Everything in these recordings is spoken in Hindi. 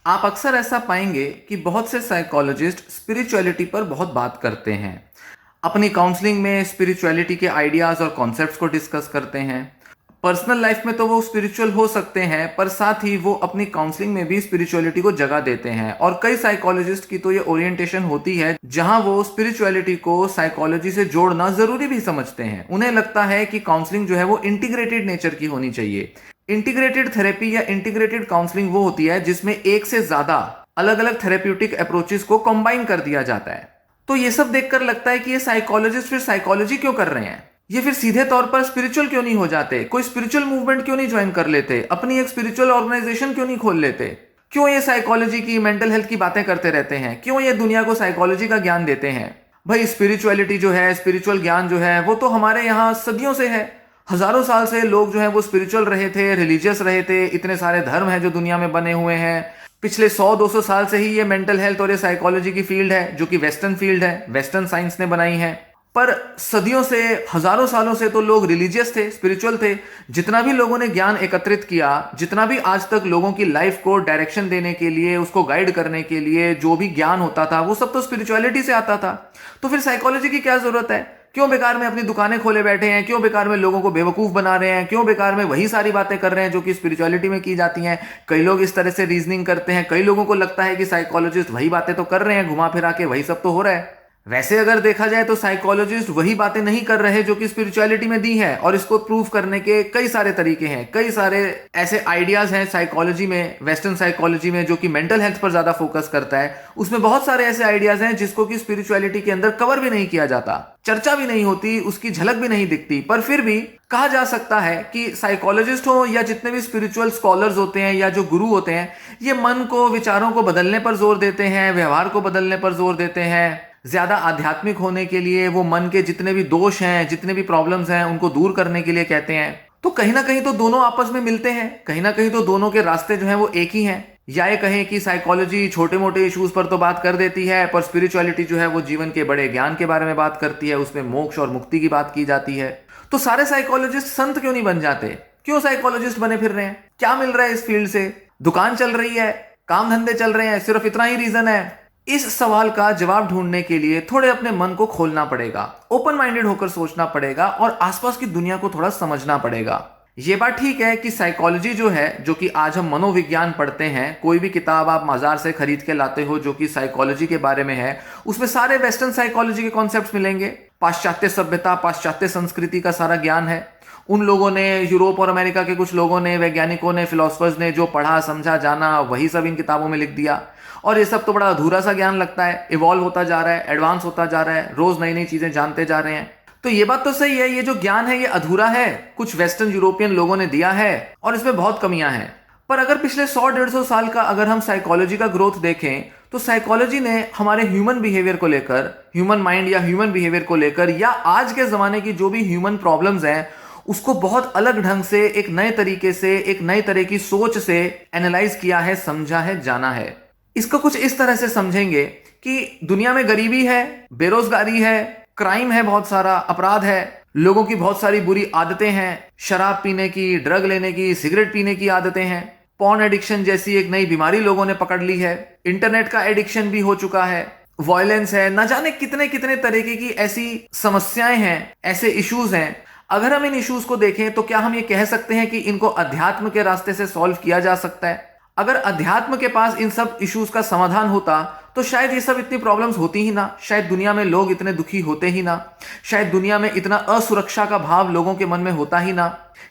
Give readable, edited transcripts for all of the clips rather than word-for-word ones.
आप अक्सर ऐसा पाएंगे कि बहुत से साइकोलॉजिस्ट स्पिरिचुअलिटी पर बहुत बात करते हैं। अपनी काउंसलिंग में स्पिरिचुअलिटी के आइडियाज और कॉन्सेप्ट्स को डिस्कस करते हैं। पर्सनल लाइफ में तो वो स्पिरिचुअल हो सकते हैं, पर साथ ही वो अपनी काउंसलिंग में भी स्पिरिचुअलिटी को जगह देते हैं। और कई साइकोलॉजिस्ट की तो ये ओरिएंटेशन होती है जहां वो स्पिरिचुअलिटी को साइकोलॉजी से जोड़ना जरूरी भी समझते हैं। उन्हें लगता है कि काउंसलिंग जो है वो इंटीग्रेटेड नेचर की होनी चाहिए। इंटीग्रेटेड थेरेपी या इंटीग्रेटेड काउंसलिंग वो होती है जिसमें एक से ज्यादा अलग अलग थेरेप्यूटिक अप्रोचेस को कंबाइन कर दिया जाता है। तो ये सब देखकर लगता है कि ये साइकोलॉजिस्ट फिर साइकोलॉजी क्यों कर रहे हैं, ये फिर सीधे तौर पर स्पिरिचुअल क्यों नहीं हो जाते, कोई स्पिरिचुअल मूवमेंट क्यों नहीं ज्वाइन कर लेते, अपनी एक स्पिरिचुअल ऑर्गेनाइजेशन क्यों नहीं खोल लेते, क्यों ये साइकोलॉजी की मेंटल हेल्थ की बातें करते रहते हैं, क्यों ये दुनिया को साइकोलॉजी का ज्ञान देते हैं। भाई स्पिरिचुअलिटी जो है, स्पिरिचुअल ज्ञान जो है, वो तो हमारे यहाँ सदियों से है। हजारों साल से लोग जो है वो स्पिरिचुअल रहे थे, रिलीजियस रहे थे। इतने सारे धर्म हैं जो दुनिया में बने हुए हैं। पिछले 100-200 साल से ही ये मेंटल हेल्थ और ये साइकोलॉजी की फील्ड है जो कि वेस्टर्न फील्ड है, वेस्टर्न साइंस ने बनाई है। पर सदियों से, हजारों सालों से तो लोग रिलीजियस थे, स्पिरिचुअल थे। जितना भी लोगों ने ज्ञान एकत्रित किया, जितना भी आज तक लोगों की लाइफ को डायरेक्शन देने के लिए, उसको गाइड करने के लिए जो भी ज्ञान होता था, वो सब तो स्पिरिचुअलिटी से आता था। तो फिर साइकोलॉजी की क्या जरूरत है? क्यों बेकार में अपनी दुकानें खोले बैठे हैं? क्यों बेकार में लोगों को बेवकूफ बना रहे हैं? क्यों बेकार में वही सारी बातें कर रहे हैं जो कि स्पिरिचुअलिटी में की जाती हैं? कई लोग इस तरह से रीजनिंग करते हैं। कई लोगों को लगता है कि साइकोलॉजिस्ट वही बातें तो कर रहे हैं, घुमा फिरा के वही सब तो हो रहा है। वैसे अगर देखा जाए तो साइकोलॉजिस्ट वही बातें नहीं कर रहे जो कि स्पिरिचुअलिटी में दी है, और इसको प्रूव करने के कई सारे तरीके हैं। कई सारे ऐसे आइडियाज हैं साइकोलॉजी में, वेस्टर्न साइकोलॉजी में, जो कि मेंटल हेल्थ पर ज्यादा फोकस करता है। उसमें बहुत सारे ऐसे आइडियाज हैं जिसको कि स्पिरिचुअलिटी के अंदर कवर भी नहीं किया जाता, चर्चा भी नहीं होती, उसकी झलक भी नहीं दिखती। पर फिर भी कहा जा सकता है कि साइकोलॉजिस्ट हो या जितने भी स्पिरिचुअल स्कॉलर्स होते हैं या जो गुरु होते हैं, ये मन को, विचारों को बदलने पर जोर देते हैं, व्यवहार को बदलने पर जोर देते हैं। ज्यादा आध्यात्मिक होने के लिए वो मन के जितने भी दोष हैं, जितने भी प्रॉब्लम्स हैं, उनको दूर करने के लिए कहते हैं। तो कहीं ना कहीं तो दोनों आपस में मिलते हैं, कहीं ना कहीं तो दोनों के रास्ते जो हैं वो एक ही हैं। या ये कहें कि साइकोलॉजी छोटे मोटे इश्यूज पर तो बात कर देती है, पर स्पिरिचुअलिटी जो है वो जीवन के बड़े ज्ञान के बारे में बात करती है, उसमें मोक्ष और मुक्ति की बात की जाती है। तो सारे साइकोलॉजिस्ट संत क्यों नहीं बन जाते? क्यों साइकोलॉजिस्ट बने फिर रहे हैं? क्या मिल रहा है इस फील्ड से? दुकान चल रही है, काम धंधे चल रहे हैं, सिर्फ इतना ही रीजन है? इस सवाल का जवाब ढूंढने के लिए थोड़े अपने मन को खोलना पड़ेगा, ओपन माइंडेड होकर सोचना पड़ेगा और आसपास की दुनिया को थोड़ा समझना पड़ेगा। ये बात ठीक है कि साइकोलॉजी जो है, जो कि आज हम मनोविज्ञान पढ़ते हैं, कोई भी किताब आप बाजार से खरीद के लाते हो जो कि साइकोलॉजी के बारे में है, उसमें सारे वेस्टर्न साइकोलॉजी के कॉन्सेप्ट्स मिलेंगे। पाश्चात्य सभ्यता, पाश्चात्य संस्कृति का सारा ज्ञान है। उन लोगों ने, यूरोप और अमेरिका के कुछ लोगों ने, वैज्ञानिकों ने, फिलोसफर्स ने जो पढ़ा, समझा, जाना, वही सब इन किताबों में लिख दिया। और ये सब तो बड़ा अधूरा सा ज्ञान लगता है। इवॉल्व होता जा रहा है, एडवांस होता जा रहा है, रोज नई नई चीजें जानते जा रहे हैं। तो ये बात तो सही है, ये जो ज्ञान है ये अधूरा है, कुछ वेस्टर्न यूरोपियन लोगों ने दिया है और इसमें बहुत कमियां हैं। पर अगर पिछले 100-150 साल का अगर हम साइकोलॉजी का ग्रोथ देखें, तो साइकोलॉजी ने हमारे ह्यूमन बिहेवियर को लेकर, ह्यूमन माइंड या ह्यूमन बिहेवियर को लेकर, या आज के जमाने की जो भी ह्यूमन प्रॉब्लम्स हैं, उसको बहुत अलग ढंग से, एक नए तरीके से, एक नई तरह की सोच से एनालाइज किया है, समझा है, जाना है। इसको कुछ इस तरह से समझेंगे कि दुनिया में गरीबी है, बेरोजगारी है, क्राइम है, बहुत सारा अपराध है, लोगों की बहुत सारी बुरी आदतें हैं, शराब पीने की, ड्रग लेने की, सिगरेट पीने की आदतें हैं, पॉर्न एडिक्शन जैसी एक नई बीमारी लोगों ने पकड़ ली है, इंटरनेट का एडिक्शन भी हो चुका है, वायलेंस है, न जाने कितने कितने तरीके की ऐसी समस्याएं हैं, ऐसे इश्यूज हैं। अगर हम इन इश्यूज को देखें तो क्या हम ये कह सकते हैं कि इनको अध्यात्म के रास्ते से सॉल्व किया जा सकता है? अगर अध्यात्म के पास इन सब इश्यूज का समाधान होता तो शायद ये सब इतनी प्रॉब्लम्स होती ही ना, शायद दुनिया में लोग इतने दुखी होते ही ना, शायद दुनिया में इतना असुरक्षा का भाव लोगों के मन में होता ही ना।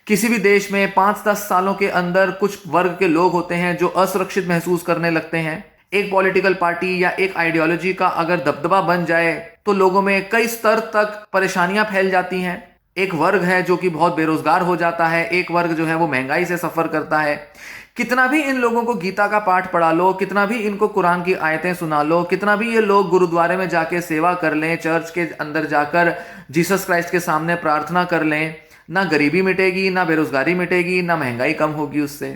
किसी भी देश में 5-10 सालों के अंदर कुछ वर्ग के लोग होते हैं जो असुरक्षित महसूस करने लगते हैं। एक पॉलिटिकल पार्टी या एक आइडियोलॉजी का अगर दबदबा बन जाए तो लोगों में कई स्तर तक परेशानियां फैल जाती हैं। एक वर्ग है जो कि बहुत बेरोजगार हो जाता है, एक वर्ग जो है वो महंगाई से सफर करता है। कितना भी इन लोगों को गीता का पाठ पढ़ा लो, कितना भी इनको कुरान की आयतें सुना लो, कितना भी ये लोग गुरुद्वारे में जाके सेवा कर लें, चर्च के अंदर जाकर जीसस क्राइस्ट के सामने प्रार्थना कर लें, ना गरीबी मिटेगी, ना बेरोजगारी मिटेगी, ना महंगाई कम होगी उससे।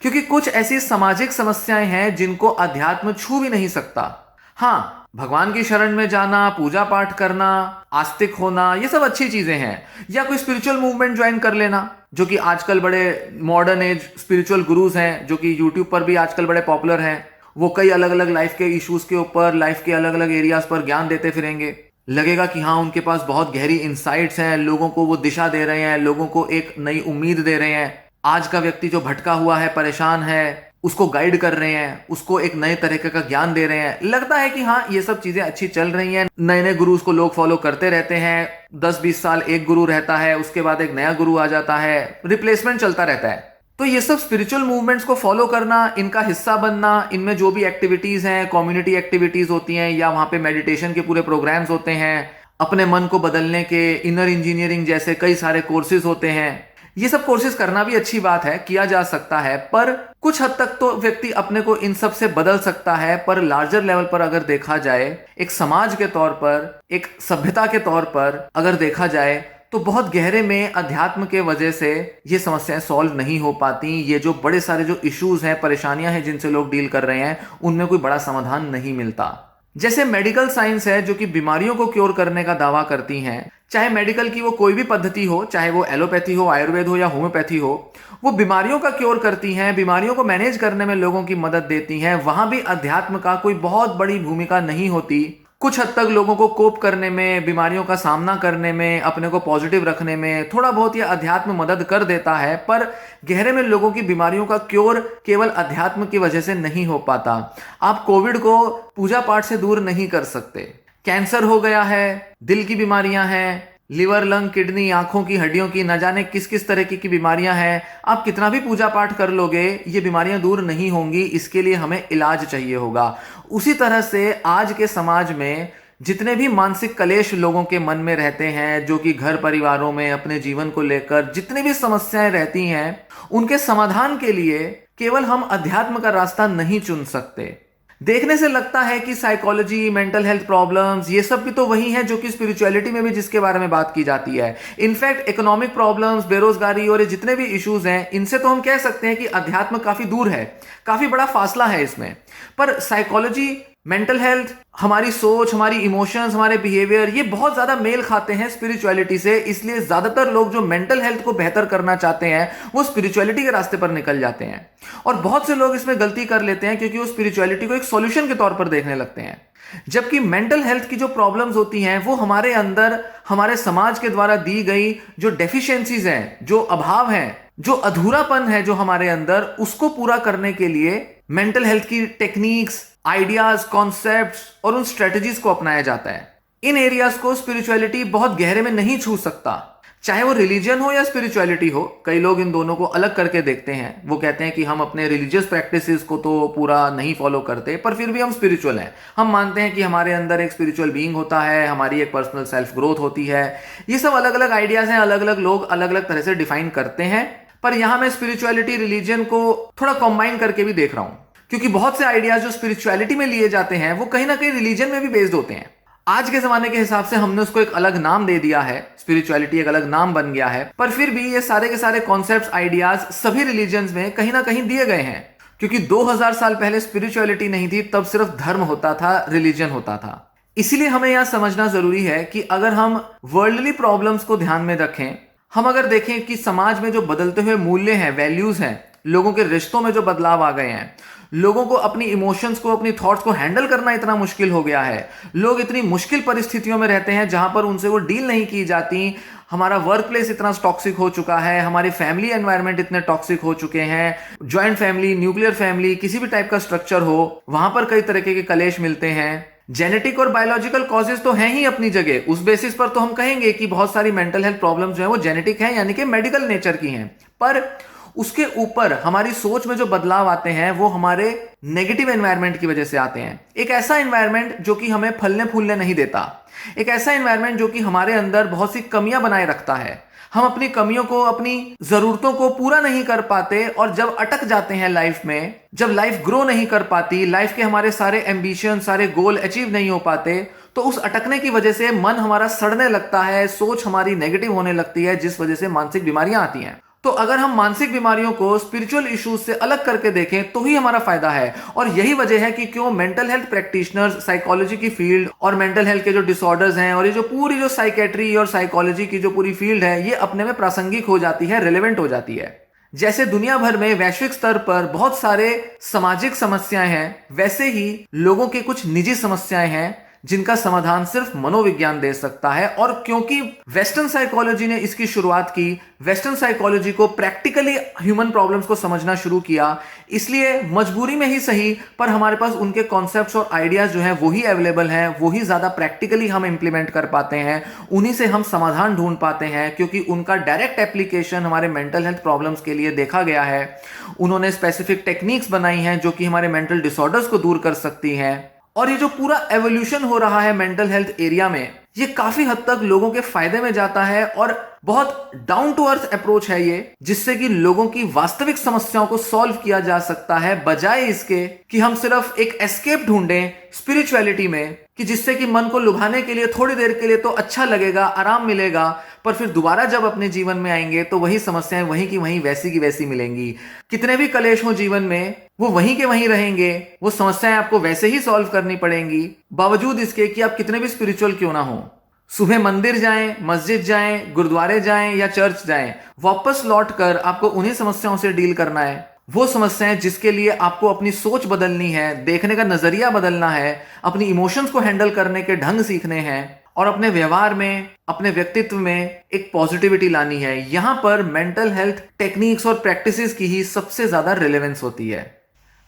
क्योंकि कुछ ऐसी सामाजिक समस्याएं हैं जिनको अध्यात्म छू भी नहीं सकता। हाँ, भगवान की शरण में जाना, पूजा पाठ करना, आस्तिक होना, ये सब अच्छी चीजें हैं। या कोई स्पिरिचुअल मूवमेंट ज्वाइन कर लेना, जो कि आजकल बड़े मॉडर्न एज स्पिरिचुअल गुरुज हैं, जो कि यूट्यूब पर भी आजकल बड़े पॉपुलर हैं। वो कई अलग अलग लाइफ के इश्यूज के ऊपर, लाइफ के अलग अलग एरियाज पर ज्ञान देते फिरेंगे। लगेगा कि हाँ, उनके पास बहुत गहरी इंसाइट्स हैं, लोगों को वो दिशा दे रहे हैं, लोगों को एक नई उम्मीद दे रहे हैं। आज का व्यक्ति जो भटका हुआ है, परेशान है, उसको गाइड कर रहे हैं, उसको एक नए तरीके का ज्ञान दे रहे हैं। लगता है कि हाँ, ये सब चीजें अच्छी चल रही हैं, नए नए गुरुज को लोग फॉलो करते रहते हैं। 10-20 साल एक गुरु रहता है, उसके बाद एक नया गुरु आ जाता है, रिप्लेसमेंट चलता रहता है। तो ये सब स्पिरिचुअल मूवमेंट्स को फॉलो करना, इनका हिस्सा बनना, इनमें जो भी एक्टिविटीज हैं, कम्युनिटी एक्टिविटीज होती हैं, या वहां पे मेडिटेशन के पूरे प्रोग्राम्स होते हैं, अपने मन को बदलने के इनर इंजीनियरिंग जैसे कई सारे कोर्सेज होते हैं, ये सब कोर्सेज करना भी अच्छी बात है, किया जा सकता है। पर कुछ हद तक तो व्यक्ति अपने को इन सब से बदल सकता है। पर लार्जर लेवल पर अगर देखा जाए, एक समाज के तौर पर, एक सभ्यता के तौर पर अगर देखा जाए, तो बहुत गहरे में अध्यात्म के वजह से ये समस्याएं सॉल्व नहीं हो पाती। ये जो बड़े सारे जो इश्यूज हैं, परेशानियां हैं जिनसे लोग डील कर रहे हैं, उनमें कोई बड़ा समाधान नहीं मिलता। जैसे मेडिकल साइंस है जो कि बीमारियों को क्योर करने का दावा करती हैं, चाहे मेडिकल की वो कोई भी पद्धति हो, चाहे वो एलोपैथी हो, आयुर्वेद हो या होम्योपैथी हो, वो बीमारियों का क्योर करती हैं, बीमारियों को मैनेज करने में लोगों की मदद देती हैं। वहां भी अध्यात्म का कोई बहुत बड़ी भूमिका नहीं होती। कुछ हद तक लोगों को कोप करने में, बीमारियों का सामना करने में, अपने को पॉजिटिव रखने में थोड़ा बहुत ये अध्यात्म मदद कर देता है। पर गहरे में लोगों की बीमारियों का क्योर केवल अध्यात्म की वजह से नहीं हो पाता। आप कोविड को पूजा पाठ से दूर नहीं कर सकते। कैंसर हो गया है, दिल की बीमारियां हैं, लिवर, लंग, किडनी, आंखों की हड्डियों की, न जाने किस किस तरह की बीमारियां हैं। आप कितना भी पूजा पाठ कर लोगे, ये बीमारियां दूर नहीं होंगी। इसके लिए हमें इलाज चाहिए होगा। उसी तरह से आज के समाज में जितने भी मानसिक कलेश लोगों के मन में रहते हैं, जो कि घर परिवारों में, अपने जीवन को लेकर जितनी भी समस्याएं रहती हैं, उनके समाधान के लिए केवल हम अध्यात्म का रास्ता नहीं चुन सकते। देखने से लगता है कि साइकोलॉजी, मेंटल हेल्थ प्रॉब्लम्स, ये सब भी तो वही हैं जो कि स्पिरिचुअलिटी में भी जिसके बारे में बात की जाती है। इनफैक्ट इकोनॉमिक प्रॉब्लम्स, बेरोजगारी और ये जितने भी इश्यूज हैं, इनसे तो हम कह सकते हैं कि अध्यात्म काफी दूर है, काफी बड़ा फासला है इसमें। पर साइकोलॉजी, मेंटल हेल्थ, हमारी सोच, हमारी इमोशंस, हमारे बिहेवियर, ये बहुत ज्यादा मेल खाते हैं स्पिरिचुअलिटी से। इसलिए ज्यादातर लोग जो मेंटल हेल्थ को बेहतर करना चाहते हैं, वो स्पिरिचुअलिटी के रास्ते पर निकल जाते हैं। और बहुत से लोग इसमें गलती कर लेते हैं, क्योंकि वो स्पिरिचुअलिटी को एक सॉल्यूशन के तौर पर देखने लगते हैं। जबकि मेंटल हेल्थ की जो प्रॉब्लम्स होती हैं, वो हमारे अंदर, हमारे समाज के द्वारा दी गई जो डेफिशिएंसीज हैं, जो अभाव हैं, जो अधूरापन है जो हमारे अंदर, उसको पूरा करने के लिए मेंटल हेल्थ की टेक्निक्स, आइडियाज, कॉन्सेप्ट्स और उन स्ट्रेटजीज को अपनाया जाता है। इन एरियाज को स्पिरिचुअलिटी बहुत गहरे में नहीं छू सकता, चाहे वो रिलीजन हो या स्पिरिचुअलिटी हो। कई लोग इन दोनों को अलग करके देखते हैं। वो कहते हैं कि हम अपने रिलीजियस प्रैक्टिसेस को तो पूरा नहीं फॉलो करते, पर फिर भी हम स्पिरिचुअल हैं। हम मानते हैं कि हमारे अंदर एक स्पिरिचुअल बीइंग होता है, हमारी एक पर्सनल सेल्फ ग्रोथ होती है। ये सब अलग अलग आइडियाज हैं, अलग अलग लोग अलग अलग तरह से डिफाइन करते हैं। पर यहां मैं स्पिरिचुअलिटी, रिलीजन को थोड़ा कॉम्बाइन करके भी देख रहा हूं, क्योंकि बहुत से आइडियाज जो स्पिरिचुअलिटी में लिए जाते हैं, वो कहीं ना कहीं रिलीजन में भी बेस्ड होते हैं। आज के जमाने के हिसाब से हमने उसको एक अलग नाम दे दिया है, स्पिरिचुअलिटी एक अलग नाम बन गया है। पर फिर भी ये सारे के सारे कॉन्सेप्ट्स, आइडियाज सभी रिलीजन्स में कहीं ना कहीं दिए गए हैं। क्योंकि 2000 साल पहले स्पिरिचुअलिटी नहीं थी, तब सिर्फ धर्म होता था, रिलीजन होता था। इसीलिए हमें यह समझना जरूरी है कि अगर हम वर्ल्डली प्रॉब्लम्स को ध्यान में रखें, हम अगर देखें कि समाज में जो बदलते हुए मूल्य हैं, वैल्यूज हैं, लोगों के रिश्तों में जो बदलाव आ गए हैं, लोगों को अपनी इमोशंस को, अपनी थॉट्स को हैंडल करना इतना मुश्किल हो गया है। लोग इतनी मुश्किल परिस्थितियों में रहते हैं जहां पर उनसे वो डील नहीं की जाती। हमारा वर्क प्लेस इतना टॉक्सिक हो चुका है, हमारी फैमिली एनवायरनमेंट इतने टॉक्सिक हो चुके हैं। ज्वाइंट फैमिली, न्यूक्लियर फैमिली, किसी भी टाइप का स्ट्रक्चर हो, वहां पर कई तरह के कलेश मिलते हैं। जेनेटिक और बायोलॉजिकल कॉजेज तो हैं ही अपनी जगह। उस बेसिस पर तो हम कहेंगे कि बहुत सारी मेंटल हेल्थ प्रॉब्लम्स जो है वो जेनेटिक हैं, यानी कि मेडिकल नेचर की हैं। पर उसके ऊपर हमारी सोच में जो बदलाव आते हैं, वो हमारे नेगेटिव एनवायरनमेंट की वजह से आते हैं। एक ऐसा एनवायरनमेंट जो कि हमें फलने फूलने नहीं देता, एक ऐसा एनवायरनमेंट जो कि हमारे अंदर बहुत सी कमियां बनाए रखता है। हम अपनी कमियों को, अपनी जरूरतों को पूरा नहीं कर पाते, और जब अटक जाते हैं लाइफ में, जब लाइफ ग्रो नहीं कर पाती, लाइफ के हमारे सारे एम्बिशन, सारे गोल अचीव नहीं हो पाते, तो उस अटकने की वजह से मन हमारा सड़ने लगता है, सोच हमारी नेगेटिव होने लगती है, जिस वजह से मानसिक बीमारियां आती हैं। तो अगर हम मानसिक बीमारियों को स्पिरिचुअल इश्यूज से अलग करके देखें, तो ही हमारा फायदा है। और यही वजह है कि क्यों मेंटल हेल्थ प्रैक्टिशनर्स, साइकोलॉजी की फील्ड और मेंटल हेल्थ के जो डिसऑर्डर्स हैं, और ये जो पूरी जो साइकेट्री और साइकोलॉजी की जो पूरी फील्ड है, ये अपने में प्रासंगिक हो जाती है, रिलेवेंट हो जाती है। जैसे दुनिया भर में वैश्विक स्तर पर बहुत सारे सामाजिक समस्याएं हैं, वैसे ही लोगों के कुछ निजी समस्याएं हैं जिनका समाधान सिर्फ मनोविज्ञान दे सकता है। और क्योंकि वेस्टर्न साइकोलॉजी ने इसकी शुरुआत की, वेस्टर्न साइकोलॉजी को प्रैक्टिकली ह्यूमन प्रॉब्लम्स को समझना शुरू किया, इसलिए मजबूरी में ही सही पर हमारे पास उनके कॉन्सेप्ट्स और आइडियाज जो हैं वही अवेलेबल हैं, वही ज्यादा प्रैक्टिकली हम इंप्लीमेंट कर पाते हैं, उन्हीं से हम समाधान ढूंढ पाते हैं, क्योंकि उनका डायरेक्ट एप्लीकेशन हमारे मेंटल हेल्थ प्रॉब्लम्स के लिए देखा गया है। उन्होंने स्पेसिफिक टेक्निक्स बनाई हैं जो कि हमारे मेंटल डिसऑर्डर्स को दूर कर सकती हैं। और ये जो पूरा एवोल्यूशन हो रहा है मेंटल हेल्थ एरिया में, ये काफी हद तक लोगों के फायदे में जाता है और बहुत डाउन टू अर्थ अप्रोच है ये, जिससे कि लोगों की वास्तविक समस्याओं को सॉल्व किया जा सकता है, बजाय इसके कि हम सिर्फ एक एस्केप ढूंढें स्पिरिचुअलिटी में, कि जिससे कि मन को लुभाने के लिए थोड़ी देर के लिए तो अच्छा लगेगा, आराम मिलेगा, पर फिर दोबारा जब अपने जीवन में आएंगे तो वही समस्याएं वहीं की वहीं वैसी की वैसी मिलेंगी। कितने भी कलेश हो जीवन में, वो वहीं के वहीं रहेंगे, वो समस्याएं आपको वैसे ही सॉल्व करनी पड़ेंगी, बावजूद इसके कि आप कितने भी स्पिरिचुअल क्यों ना हो। सुबह मंदिर जाएं, मस्जिद जाएं, गुरुद्वारे जाएं या चर्च जाएं, वापस लौटकर आपको उन्हीं समस्याओं से डील करना है। वो समस्याएं जिसके लिए आपको अपनी सोच बदलनी है, देखने का नजरिया बदलना है, अपनी इमोशंस को हैंडल करने के ढंग सीखने हैं और अपने व्यवहार में, अपने व्यक्तित्व में एक पॉजिटिविटी लानी है। यहां पर मेंटल हेल्थ टेक्निक्स और प्रैक्टिसेस की ही सबसे ज्यादा रिलेवेंस होती है।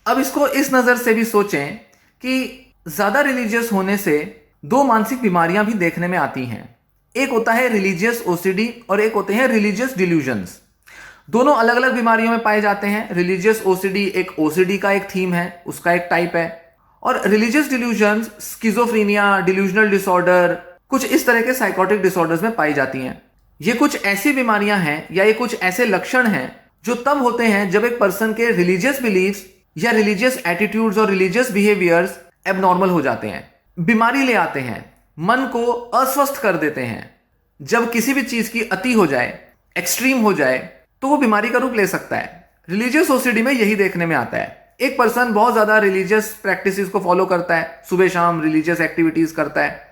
अब इसको इस नजर से भी सोचें कि ज्यादा रिलीजियस होने से दो मानसिक बीमारियां भी देखने में आती हैं। एक होता है रिलीजियस ओसीडी और एक होते हैं रिलीजियस डिल्यूजन्स। दोनों अलग अलग बीमारियों में पाए जाते हैं। रिलीजियस ओसीडी एक ओसीडी का एक थीम है, उसका एक टाइप है, और religious delusions schizophrenia, delusional disorder, कुछ इस तरह के साइकोटिक डिसऑर्डर्स में पाई जाती हैं। ये कुछ ऐसी बीमारियां हैं या ये कुछ ऐसे लक्षण हैं जो तब होते हैं जब एक पर्सन के रिलीजियस बिलीव्स या रिलीजियस एटीट्यूड्स और रिलीजियस बिहेवियर्स एबनॉर्मल हो जाते हैं, बीमारी ले आते हैं, मन को अस्वस्थ कर देते हैं। जब किसी भी चीज की अति हो जाए, एक्सट्रीम हो जाए, तो वो बीमारी का रूप ले सकता है। रिलीजियस ओसीडी में यही देखने में आता है। एक पर्सन बहुत ज्यादा रिलीजियस प्रैक्टिसेस को फॉलो करता है, सुबह शाम रिलीजियस एक्टिविटीज करता है,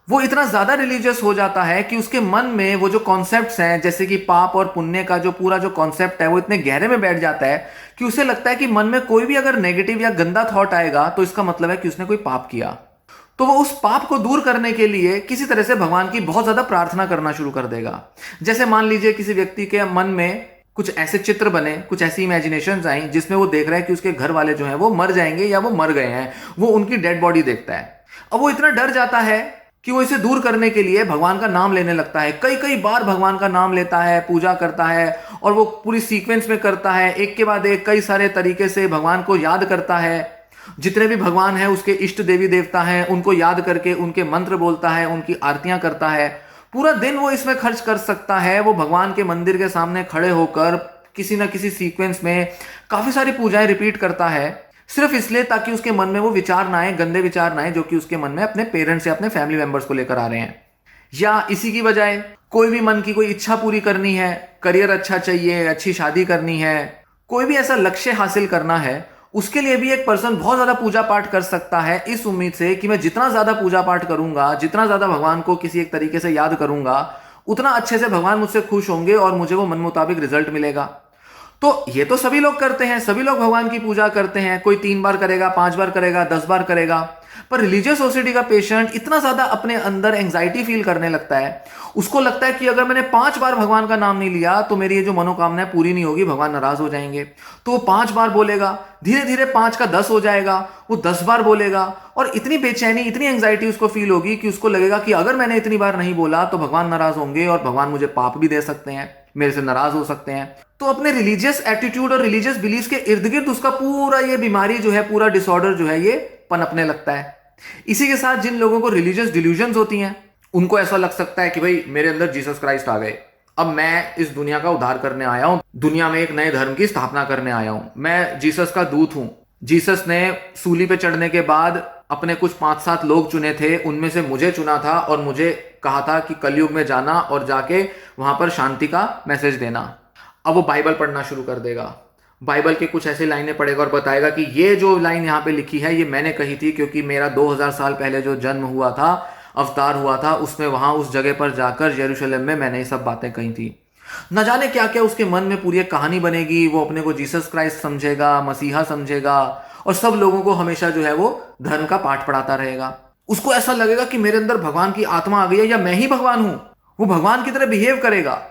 वो इतना ज्यादा रिलीजियस हो जाता है कि उसके मन में वो जो कॉन्सेप्ट्स हैं, जैसे कि पाप और पुण्य का जो पूरा जो कॉन्सेप्ट है, वो इतने गहरे में बैठ जाता है कि उसे लगता है कि मन में कोई भी अगर नेगेटिव या गंदा थॉट आएगा तो इसका मतलब है कि उसने कोई पाप किया। तो वो उस पाप को दूर करने के लिए किसी तरह से भगवान की बहुत ज्यादा प्रार्थना करना शुरू कर देगा। जैसे मान लीजिए किसी व्यक्ति के मन में कुछ ऐसे चित्र बने, कुछ ऐसी इमेजिनेशंस आई जिसमें वो देख रहा है कि उसके घर वाले जो हैं वो मर जाएंगे या वो मर गए हैं, वो उनकी डेड बॉडी देखता है। अब वो इतना डर जाता है कि वो इसे दूर करने के लिए भगवान का नाम लेने लगता है। कई कई बार भगवान का नाम लेता है, पूजा करता है, और वो पूरी सीक्वेंस में करता है, एक के बाद एक कई सारे तरीके से भगवान को याद करता है। जितने भी भगवान हैं, उसके इष्ट देवी देवता हैं, उनको याद करके उनके मंत्र बोलता है, उनकी आरतियां करता है। पूरा दिन वो इसमें खर्च कर सकता है। वो भगवान के मंदिर के सामने खड़े होकर किसी ना किसी सीक्वेंस में काफी सारी पूजाएं रिपीट करता है, सिर्फ इसलिए ताकि उसके मन में वो विचार ना आए, गंदे विचार ना आए जो कि उसके मन में अपने पेरेंट्स या अपने फैमिली मेंबर्स को लेकर आ रहे हैं। या इसी की बजाय कोई भी मन की कोई इच्छा पूरी करनी है, करियर अच्छा चाहिए, अच्छी शादी करनी है, कोई भी ऐसा लक्ष्य हासिल करना है, उसके लिए भी एक पर्सन बहुत ज्यादा पूजा पाठ कर सकता है, इस उम्मीद से कि मैं जितना ज्यादा पूजा पाठ करूंगा, जितना ज्यादा भगवान को किसी एक तरीके से याद करूंगा, उतना अच्छे से भगवान मुझसे खुश होंगे और मुझे वो मन मुताबिक रिजल्ट मिलेगा। तो ये तो सभी लोग करते हैं, सभी लोग भगवान की पूजा करते हैं। कोई 3 बार करेगा, 5 बार करेगा, 10 बार करेगा। पर रिलीजियस ओसीडी का पेशेंट इतना ज्यादा अपने अंदर एंजाइटी फील करने लगता है, उसको लगता है कि अगर मैंने 5 बार भगवान का नाम नहीं लिया तो मेरी ये जो मनोकामना है पूरी नहीं होगी, भगवान नाराज हो जाएंगे। तो वो 5 बार बोलेगा, धीरे धीरे 5 का 10 हो जाएगा, वो 10 बार बोलेगा, और इतनी बेचैनी, इतनी एंजाइटी उसको फील होगी कि उसको लगेगा कि अगर मैंने इतनी बार नहीं बोला तो भगवान नाराज होंगे और भगवान मुझे पाप भी दे सकते हैं, मेरे से नाराज हो सकते हैं। तो अपने रिलीजियस एटीट्यूड और रिलीजियस बिलीफ के इर्द गिर्द उसका पूरा ये बीमारी जो है, पूरा डिसऑर्डर जो है, ये पनपने लगता है। इसी के साथ जिन लोगों को रिलीजियस डिल्यूजन्स होती हैं, उनको ऐसा लग सकता है कि भाई मेरे अंदर जीसस क्राइस्ट आ गए, अब मैं इस दुनिया का उद्धार करने आया हूं, दुनिया में एक नए धर्म की स्थापना करने आया हूं, मैं जीसस का दूत हूं। जीसस ने सूली पे चढ़ने के बाद अपने कुछ 5-7 लोग चुने थे, उनमें से मुझे चुना था और मुझे कहा था कि कलयुग में जाना और जाके वहां पर शांति का मैसेज देना। अब वो बाइबल पढ़ना शुरू कर देगा, बाइबल के कुछ ऐसी लाइनें पढ़ेगा और बताएगा कि ये जो लाइन यहाँ पे लिखी है ये मैंने कही थी, क्योंकि मेरा 2000 साल पहले जो जन्म हुआ था, अवतार हुआ था, उसमें वहां उस जगह पर जाकर यरूशलेम में मैंने ये सब बातें कही थी। न जाने क्या क्या उसके मन में पूरी एक कहानी बनेगी, वो अपने को जीसस क्राइस्ट समझेगा, मसीहा समझेगा, और सब लोगों को हमेशा जो है वो धर्म का पाठ पढ़ाता रहेगा। उसको ऐसा लगेगा कि मेरे अंदर भगवान की आत्मा आ गई है या मैं ही भगवान हूं। वो भगवान की तरह बिहेव करेगा।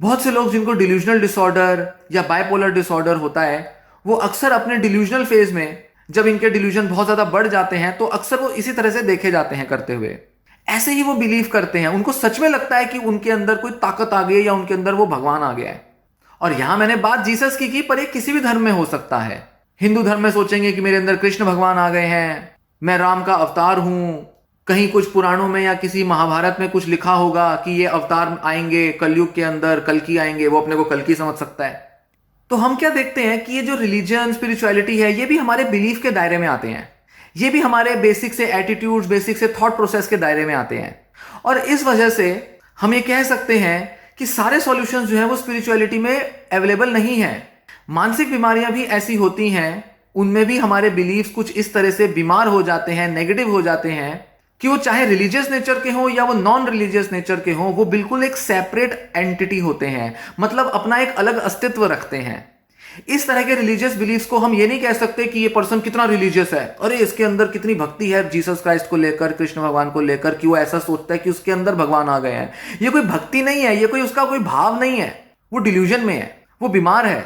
बहुत से लोग जिनको डिल्यूजनल डिसऑर्डर या बाइपोलर डिसऑर्डर होता है, वो अक्सर अपने डिल्यूजनल फेज में, जब इनके डिल्यूजन बहुत ज्यादा बढ़ जाते हैं, तो अक्सर वो इसी तरह से देखे जाते हैं करते हुए। ऐसे ही वो बिलीव करते हैं, उनको सच में लगता है कि उनके अंदर कोई ताकत आ गई है या उनके अंदर वो भगवान आ गया है। और यहां मैंने बात जीसस की पर ये किसी भी धर्म में हो सकता है। हिंदू धर्म में सोचेंगे कि मेरे अंदर कृष्ण भगवान आ गए हैं, मैं राम का अवतार हूं। कहीं कुछ पुराणों में या किसी महाभारत में कुछ लिखा होगा कि ये अवतार आएंगे कलयुग के अंदर, कल्कि आएंगे, वो अपने को कल्कि समझ सकता है। तो हम क्या देखते हैं कि ये जो रिलीजन स्पिरिचुअलिटी है, ये भी हमारे बिलीफ के दायरे में आते हैं। ये भी हमारे बेसिक से एटीट्यूड्स, बेसिक से थॉट प्रोसेस के दायरे में आते हैं। और इस वजह से हम ये कह सकते हैं कि सारे सॉल्यूशंस जो है वो स्पिरिचुअलिटी में अवेलेबल नहीं है। मानसिक बीमारियां भी ऐसी होती हैं, उनमें भी हमारे बिलीव्स कुछ इस तरह से बीमार हो जाते हैं, नेगेटिव हो जाते हैं, कि वो चाहे रिलीजियस नेचर के हों या वो नॉन रिलीजियस नेचर के हों, वो बिल्कुल एक सेपरेट एंटिटी होते हैं, मतलब अपना एक अलग अस्तित्व रखते हैं। इस तरह के रिलीजियस बिलीफ्स को हम ये नहीं कह सकते कि ये पर्सन कितना रिलीजियस है, अरे इसके अंदर कितनी भक्ति है जीसस क्राइस्ट को लेकर, कृष्ण भगवान को लेकर, कि वो ऐसा सोचता है कि उसके अंदर भगवान आ गए हैं। ये कोई भक्ति नहीं है, ये कोई उसका कोई भाव नहीं है, वो डिल्यूजन में है, वो बीमार है।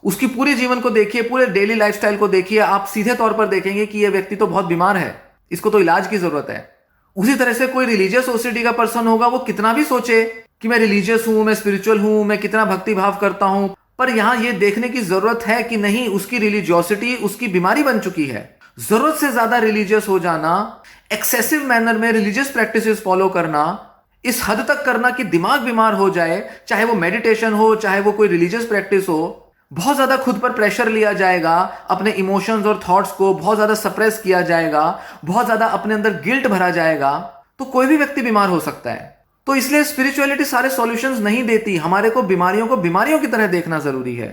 उसकी पूरे जीवन को देखिए, पूरे डेली लाइफस्टाइल को देखिए, आप सीधे तौर पर देखेंगे कि ये व्यक्ति तो बहुत बीमार है, इसको तो इलाज की जरूरत है। उसी तरह से कोई रिलीजियस सोसाइटी का पर्सन होगा, वो कितना भी सोचे कि मैं रिलीजियस हूं, मैं स्पिरिचुअल हूं, मैं कितना भक्ति भाव करता हूं, पर यहां यह देखने की जरूरत है कि नहीं, उसकी रिलीजियोसिटी उसकी बीमारी बन चुकी है। जरूरत से ज्यादा रिलीजियस हो जाना, एक्सेसिव मैनर में रिलीजियस प्रैक्टिसेस फॉलो करना, इस हद तक करना कि दिमाग बीमार हो जाए, चाहे वो मेडिटेशन हो, चाहे वो कोई रिलीजियस प्रैक्टिस हो, बहुत ज्यादा खुद पर प्रेशर लिया जाएगा, अपने इमोशंस और थॉट्स को बहुत ज्यादा सप्रेस किया जाएगा, बहुत ज्यादा अपने अंदर गिल्ट भरा जाएगा, तो कोई भी व्यक्ति बीमार हो सकता है। तो इसलिए स्पिरिचुअलिटी सारे सॉल्यूशंस नहीं देती, हमारे को बीमारियों की तरह देखना जरूरी है।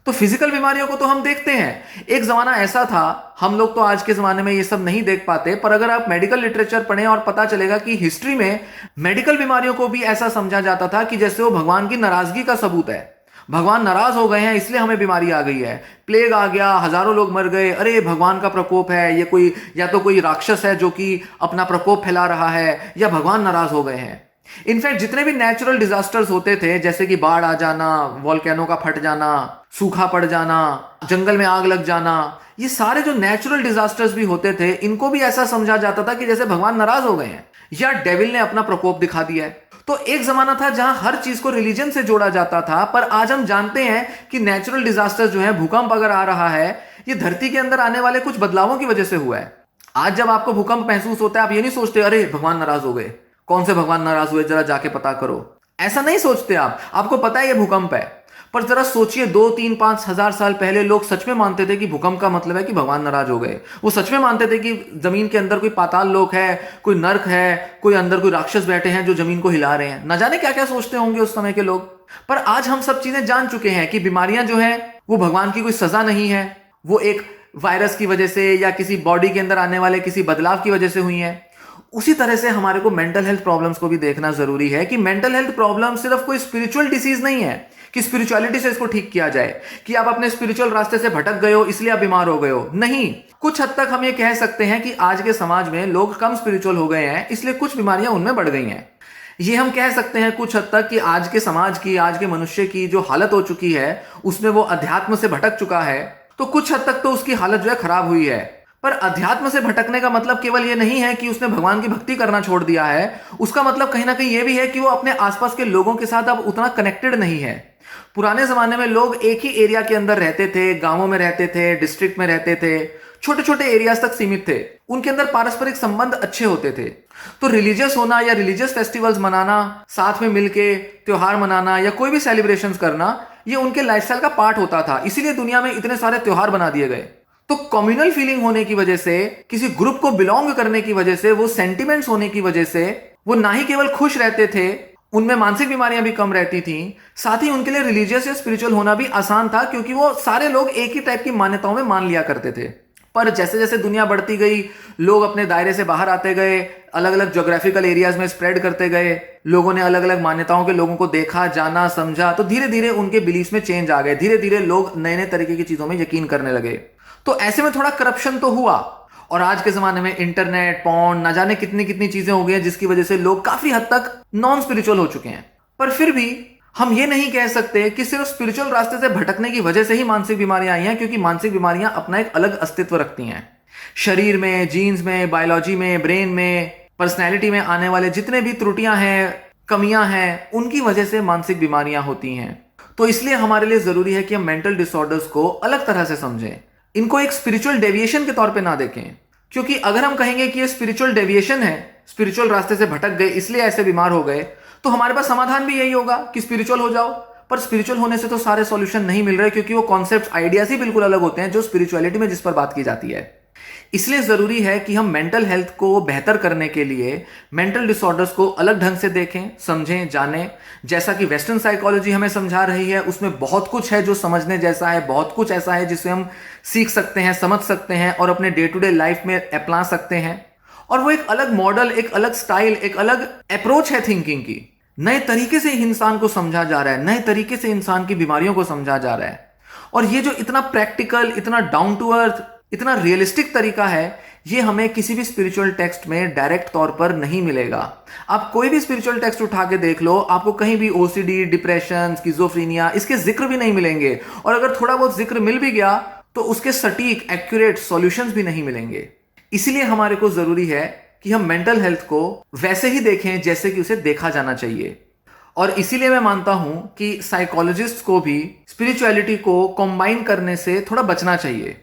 तो फिजिकल बीमारियों को तो हम देखते हैं, एक जमाना ऐसा था, हम लोग तो आज के जमाने में ये सब नहीं देख पाते, पर अगर आप मेडिकल लिटरेचर पढ़ें और पता चलेगा कि हिस्ट्री में मेडिकल बीमारियों को भी ऐसा समझा जाता था कि जैसे वो भगवान की नाराजगी का सबूत है, भगवान नाराज हो गए हैं इसलिए हमें बीमारी आ गई है, प्लेग आ गया, हजारों लोग मर गए, अरे भगवान का प्रकोप है, ये कोई या तो कोई राक्षस है जो कि अपना प्रकोप फैला रहा है, या भगवान नाराज हो गए हैं। इनफैक्ट जितने भी नेचुरल डिजास्टर्स होते थे, जैसे कि बाढ़ आ जाना, वॉल्केनो का फट जाना, सूखा पड़ जाना, जंगल में आग लग जाना, ये सारे जो नेचुरल डिजास्टर्स भी होते थे, इनको भी ऐसा समझा जाता था कि जैसे भगवान नाराज हो गए हैं या डेविल ने अपना प्रकोप दिखा दिया है। तो एक जमाना था जहां हर चीज को रिलीजन से जोड़ा जाता था, पर आज हम जानते हैं कि नेचुरल डिजास्टर्स जो है, भूकंप अगर आ रहा है, ये धरती के अंदर आने वाले कुछ बदलावों की वजह से हुआ है। आज जब आपको भूकंप महसूस होता है, आप ये नहीं सोचते अरे भगवान नाराज हो गए, कौन से भगवान नाराज हुए, जरा जाके पता करो, ऐसा नहीं सोचते आप। आपको पता है ये भूकंप है, पर जरा सोचिए 2, 3, 5 हजार साल पहले लोग सच में मानते थे कि भूकंप का मतलब है कि भगवान नाराज हो गए। वो सच में मानते थे कि जमीन के अंदर कोई पाताल लोक है, कोई नर्क है, कोई अंदर कोई राक्षस बैठे हैं जो जमीन को हिला रहे हैं। न जाने क्या क्या सोचते होंगे उस समय के लोग। पर आज हम सब चीजें जान चुके हैं कि बीमारियां जो है वो भगवान की कोई सजा नहीं है, वो एक वायरस की वजह से या किसी बॉडी के अंदर आने वाले किसी बदलाव की वजह से हुई है। उसी तरह से हमारे को मेंटल हेल्थ प्रॉब्लम्स को भी देखना जरूरी है कि मेंटल हेल्थ प्रॉब्लम सिर्फ कोई स्पिरिचुअल डिसीज नहीं है कि स्पिरिचुअलिटी से इसको ठीक किया जाए, कि आप अपने स्पिरिचुअल रास्ते से भटक गए हो इसलिए आप बीमार हो गए हो। नहीं, कुछ हद तक हम ये कह सकते हैं कि आज के समाज में लोग कम स्पिरिचुअल हो गए हैं, इसलिए कुछ बीमारियां उनमें बढ़ गई हैं। ये हम कह सकते हैं कुछ हद तक कि आज के समाज की, आज के मनुष्य की जो हालत हो चुकी है, उसमें वो अध्यात्म से भटक चुका है, तो कुछ हद तक तो उसकी हालत जो है खराब हुई है। पर अध्यात्म से भटकने का मतलब केवल ये नहीं है कि उसने भगवान की भक्ति करना छोड़ दिया है, उसका मतलब कहीं ना कहीं ये भी है कि वो अपने आसपास के लोगों के साथ अब उतना कनेक्टेड नहीं है। पुराने जमाने में लोग एक ही एरिया के अंदर रहते थे, गांवों में रहते थे, डिस्ट्रिक्ट में रहते थे, छोटे छोटे एरियाज तक सीमित थे, उनके अंदर पारस्परिक संबंध अच्छे होते थे। तो रिलीजियस होना या रिलीजियस फेस्टिवल्स मनाना, साथ में मिलके त्योहार मनाना या कोई भी सेलिब्रेशंस करना, ये उनके लाइफस्टाइल का पार्ट होता था। इसीलिए दुनिया में इतने सारे त्योहार बना दिए गए। तो कम्युनल फीलिंग होने की वजह से, किसी ग्रुप को बिलोंग करने की वजह से, वो सेंटिमेंट्स होने की वजह से वो ना ही केवल खुश रहते थे, उनमें मानसिक बीमारियां भी कम रहती थी, साथ ही उनके लिए रिलीजियस या स्पिरिचुअल होना भी आसान था, क्योंकि वो सारे लोग एक ही टाइप की मान्यताओं में मान लिया करते थे। पर जैसे जैसे दुनिया बढ़ती गई, लोग अपने दायरे से बाहर आते गए, अलग अलग ज्योग्राफिकल एरियाज में स्प्रेड करते गए, लोगों ने अलग अलग मान्यताओं के लोगों को देखा, जाना, समझा, तो धीरे धीरे उनके बिलीफ में चेंज आ गए। धीरे धीरे लोग नए नए तरीके की चीजों में यकीन करने लगे। तो ऐसे में थोड़ा करप्शन तो हुआ, और आज के जमाने में इंटरनेट, पॉर्न, ना जाने कितनी कितनी चीजें हो गई हैं, जिसकी वजह से लोग काफी हद तक नॉन स्पिरिचुअल हो चुके हैं। पर फिर भी हम ये नहीं कह सकते कि सिर्फ स्पिरिचुअल रास्ते से भटकने की वजह से ही मानसिक बीमारियां आई हैं, क्योंकि मानसिक बीमारियां अपना एक अलग अस्तित्व रखती हैं। शरीर में, जीन्स में, बायोलॉजी में, ब्रेन में, पर्सनैलिटी में आने वाले जितने भी त्रुटियां हैं, कमियां हैं, उनकी वजह से मानसिक बीमारियां होती हैं। तो इसलिए हमारे लिए जरूरी है कि हम मेंटल डिसऑर्डर्स को अलग तरह से समझें, इनको एक स्पिरिचुअल डेविएशन के तौर पे ना देखें। क्योंकि अगर हम कहेंगे कि ये स्पिरिचुअल डेविएशन है, स्पिरिचुअल रास्ते से भटक गए इसलिए ऐसे बीमार हो गए, तो हमारे पास समाधान भी यही होगा कि स्पिरिचुअल हो जाओ। पर स्पिरिचुअल होने से तो सारे सॉल्यूशन नहीं मिल रहे, क्योंकि वो कॉन्सेप्ट, आइडियाज ही बिल्कुल अलग होते हैं जो स्पिरिचुअलिटी में जिस पर बात की जाती है। इसलिए जरूरी है कि हम मेंटल हेल्थ को बेहतर करने के लिए मेंटल डिसऑर्डर्स को अलग ढंग से देखें, समझें, जानें। जैसा कि वेस्टर्न साइकोलॉजी हमें समझा रही है, उसमें बहुत कुछ है जो समझने जैसा है, बहुत कुछ ऐसा है जिसे हम सीख सकते हैं, समझ सकते हैं और अपने डे टू डे लाइफ में अपना सकते हैं। और वो एक अलग मॉडल, एक अलग स्टाइल, एक अलग अप्रोच है थिंकिंग की। नए तरीके से इंसान को समझा जा रहा है, नए तरीके से इंसान की बीमारियों को समझा जा रहा है। और ये जो इतना प्रैक्टिकल, इतना डाउन टू अर्थ, इतना रियलिस्टिक तरीका है, ये हमें किसी भी स्पिरिचुअल टेक्स्ट में डायरेक्ट तौर पर नहीं मिलेगा। आप कोई भी स्पिरिचुअल टेक्स्ट उठा के देख लो, आपको कहीं भी ओसीडी, डिप्रेशन, स्किज़ोफ्रेनिया, इसके जिक्र भी नहीं मिलेंगे। और अगर थोड़ा बहुत जिक्र मिल भी गया तो उसके सटीक, एक्यूरेट सॉल्यूशंस भी नहीं मिलेंगे। इसीलिए हमारे को जरूरी है कि हम मेंटल हेल्थ को वैसे ही देखें जैसे कि उसे देखा जाना चाहिए। और इसीलिए मैं मानता हूं कि साइकोलॉजिस्ट को भी स्पिरिचुअलिटी को कंबाइन करने से थोड़ा बचना चाहिए।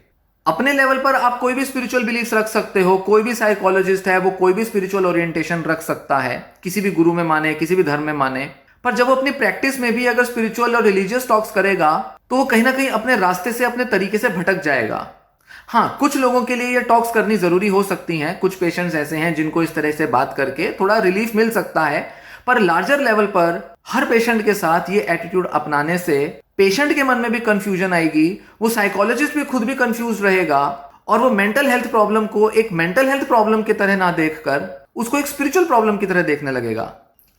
अपने लेवल पर आप कोई भी स्पिरिचुअल बिलीफ्स रख सकते हो, कोई भी साइकोलॉजिस्ट है वो कोई भी स्पिरिचुअल ओरिएंटेशन रख सकता है, किसी भी गुरु में माने, किसी भी धर्म में माने। पर जब वो अपनी प्रैक्टिस में भी अगर स्पिरिचुअल और रिलीजियस टॉक्स करेगा तो वो कहीं ना कहीं अपने रास्ते से, अपने तरीके से भटक जाएगा। हाँ, कुछ लोगों के लिए ये टॉक्स करनी जरूरी हो सकती हैं, कुछ पेशेंट्स ऐसे हैं जिनको इस तरह से बात करके थोड़ा रिलीफ मिल सकता है। पर लार्जर लेवल पर हर पेशेंट के साथ ये एटीट्यूड अपनाने से पेशेंट के मन में भी कंफ्यूजन आएगी, वो साइकोलॉजिस्ट भी खुद भी कंफ्यूज रहेगा, और वो मेंटल हेल्थ प्रॉब्लम को एक मेंटल हेल्थ प्रॉब्लम की तरह ना देखकर उसको एक स्पिरिचुअल प्रॉब्लम की तरह देखने लगेगा।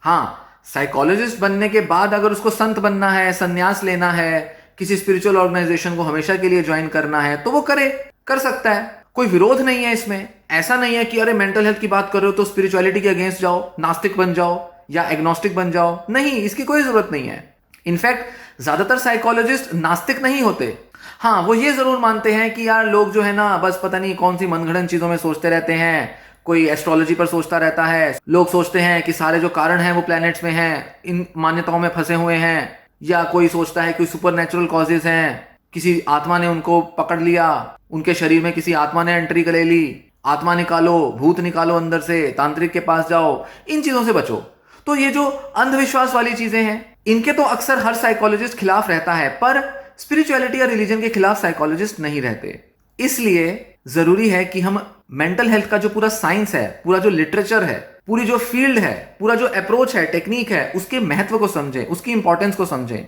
हाँ, साइकोलॉजिस्ट बनने के बाद अगर उसको संत बनना है, संन्यास लेना है, किसी स्पिरिचुअल ऑर्गेनाइजेशन को हमेशा के लिए ज्वाइन करना है, तो वो कर सकता है, कोई विरोध नहीं है इसमें। ऐसा नहीं है कि अरे मेंटल हेल्थ की बात कर रहे हो तो स्पिरिचुअलिटी के अगेंस्ट जाओ, नास्तिक बन जाओ या एग्नोस्टिक बन जाओ। नहीं, इसकी कोई जरूरत नहीं है। इनफैक्ट ज्यादातर साइकोलॉजिस्ट नास्तिक नहीं होते। हाँ, वो ये जरूर मानते हैं कि यार लोग जो है ना, बस पता नहीं कौन सी मनगढ़ंत चीजों में सोचते रहते हैं, कोई एस्ट्रोलॉजी पर सोचता रहता है, लोग सोचते हैं कि सारे जो कारण हैं वो प्लैनेट्स में हैं, इन मान्यताओं में फंसे हुए हैं, या कोई सोचता है कि सुपर नेचुरल कॉजेज हैं, किसी आत्मा ने उनको पकड़ लिया, उनके शरीर में किसी आत्मा ने एंट्री कर ले ली, आत्मा निकालो, भूत निकालो अंदर से, तांत्रिक के पास जाओ। इन चीजों से बचो। तो ये जो अंधविश्वास वाली चीजें हैं, इनके तो अक्सर हर साइकोलॉजिस्ट खिलाफ रहता है, पर स्पिरिचुअलिटी या रिलीजन के खिलाफ साइकोलॉजिस्ट नहीं रहते। इसलिए जरूरी है कि हम मेंटल हेल्थ का जो पूरा साइंस है, पूरा जो लिटरेचर है, पूरी जो फील्ड है, पूरा जो अप्रोच है, टेक्निक है, उसके महत्व को समझें, उसकी इंपॉर्टेंस को समझें,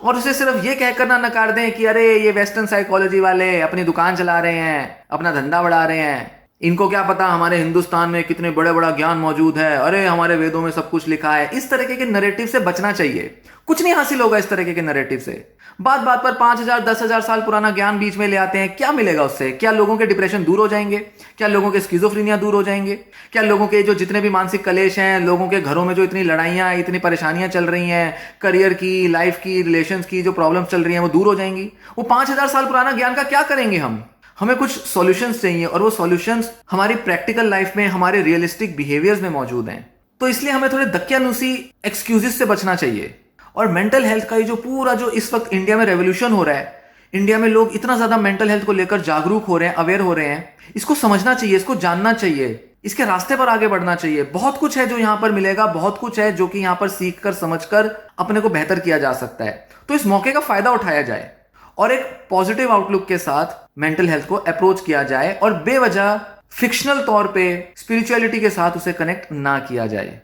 और उसे सिर्फ ये कहकर ना नकार दें कि अरे ये वेस्टर्न साइकोलॉजी वाले अपनी दुकान चला रहे हैं, अपना धंधा बढ़ा रहे हैं, इनको क्या पता हमारे हिंदुस्तान में कितने बड़े बड़ा ज्ञान मौजूद है, अरे हमारे वेदों में सब कुछ लिखा है। इस तरीके के नैरेटिव से बचना चाहिए। कुछ नहीं हासिल होगा इस तरीके के नैरेटिव से। बात बात पर 5000 10,000 साल पुराना ज्ञान बीच में ले आते हैं, क्या मिलेगा उससे? क्या लोगों के डिप्रेशन दूर हो जाएंगे? क्या लोगों के स्किज़ोफ्रेनिया दूर हो जाएंगे? क्या लोगों के जो जितने भी मानसिक कलेश हैं, लोगों के घरों में जो इतनी लड़ाइयाँ, इतनी परेशानियां चल रही हैं, करियर की, लाइफ की, रिलेशंस की जो प्रॉब्लम्स चल रही हैं, वो दूर हो जाएंगी? वो 5000 साल पुराना ज्ञान का क्या करेंगे हम? हमें कुछ सॉल्यूशंस चाहिए, और वो सॉल्यूशंस हमारी प्रैक्टिकल लाइफ में, हमारे रियलिस्टिक बिहेवियर्स में मौजूद हैं। तो इसलिए हमें थोड़े दकियानूसी एक्सक्यूजेस से बचना चाहिए। और मेंटल हेल्थ का ये जो पूरा जो इस वक्त इंडिया में रेवोल्यूशन हो रहा है, इंडिया में लोग इतना ज्यादा मेंटल हेल्थ को लेकर जागरूक हो रहे हैं, अवेयर हो रहे हैं, इसको समझना चाहिए, इसको जानना चाहिए, इसके रास्ते पर आगे बढ़ना चाहिए। बहुत कुछ है जो यहां पर मिलेगा, बहुत कुछ है जो कि यहां पर सीख कर, समझ कर अपने को बेहतर किया जा सकता है। तो इस मौके का फायदा उठाया जाए और एक पॉजिटिव आउटलुक के साथ मेंटल हेल्थ को अप्रोच किया जाए, और बेवजह फिक्शनल तौर पे स्पिरिचुअलिटी के साथ उसे कनेक्ट ना किया जाए।